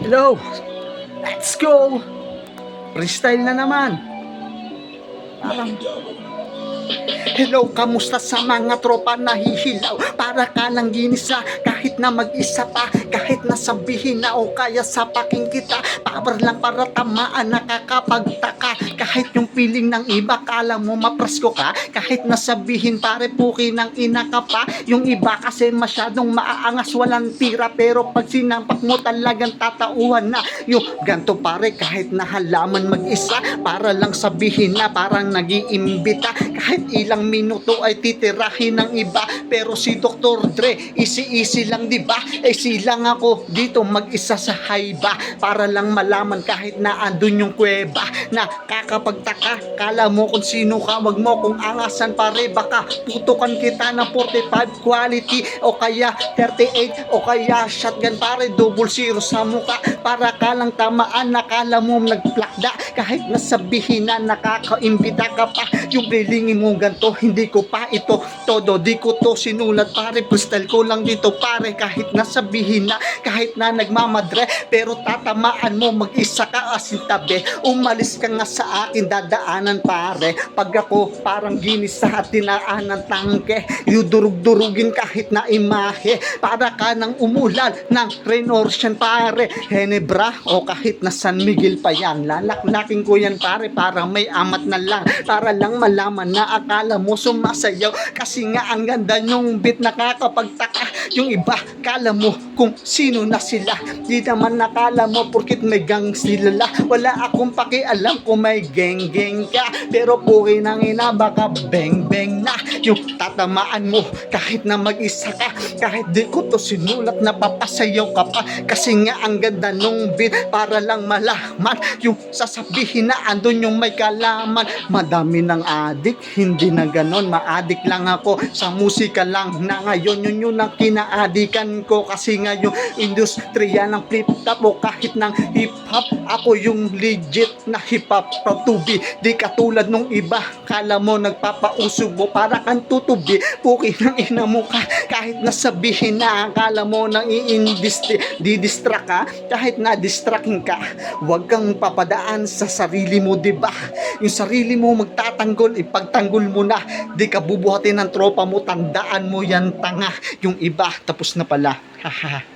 Hello! Let's go! Freestyle na naman. Parang hello, kamusta sa mga tropa nahihilaw? Para ka lang ginisa, kahit na mag-isa pa, kahit na sabihin na o kaya sapaking kita, power lang para tamaan, nakakapagtaka. Kahit yung feeling ng iba, kala mo mapresko ka, kahit na sabihin pare puki ng ina ka pa. Yung iba kasi masyadong maaangas, walang tira, pero pag sinampak mo talagang tatauhan na. Yung ganto pare, kahit na halaman mag-isa, para lang sabihin na parang nag-iimbita. Kahit ilang minuto ay titirahin ng iba, pero si Dr. Dre easy lang diba? Silang ako dito mag-isa sa haiba, para lang malaman kahit na andun yung kuweba. Nakakapagtaka, kala mo kung sino ka, wag mo kung angasan pare, baka putukan kita ng 45 quality o kaya 38 o kaya shotgun pare, double zero sa muka, para ka lang tamaan, nakala mo nagplakda. Kahit nasabihin na nakakaimbita ka pa, yung bilingin mo ganto, hindi ko pa ito todo, di ko to sinulat pare, freestyle ko lang dito pare. Kahit nasabihin na, kahit na nagmamadre, pero tatamaan mo mag-isa ka asintabi. Umalis ka nga sa akin dadaanan pare, pag ako parang ginisa at tinaan ng tangke, yudurug-durugin kahit na imahe, para ka nang umulan ng rain ocean pare, Henebra o kahit na San Miguel pa yan, lalaklakin ko yan pare, parang may amat na lang, para lang malaman na akala mo sumasayaw, kasi nga ang ganda yung beat, nakakapagtaka. Yung iba kala mo kung sino na sila, di naman nakala mo porkit may gang sila. Wala akong pakialam kung may geng ka, pero puki nang ina, baka beng na yung tatamaan mo kahit na mag-isa ka. Kahit di ko to sinulat, napapasayaw ka pa, kasi nga ang ganda nung beat, para lang malaman yung sasabihin na andun yung may kalaman. Madami ng adik, hindi na ganon, maadik lang ako sa musika lang na ngayon, yun ang kinaadikan ko, kasi nga yung industriya ng flip top o kahit ng hip hop, ako yung legit na hip hop, proud to be, di katulad nung iba, kala mo nagpapausog mo para kang tutubi, puki ng ina mo ka, kahit nasabihin na akala mo nang di-distract ka, kahit na distracting ka, wag kang papadaan sa sarili mo, diba? Yung sarili mo magtatanggol, ipagtanggol mo na, di ka bubuhatin ng tropa mo, tandaan mo yan tanga. Yung iba tapos na pala, haha.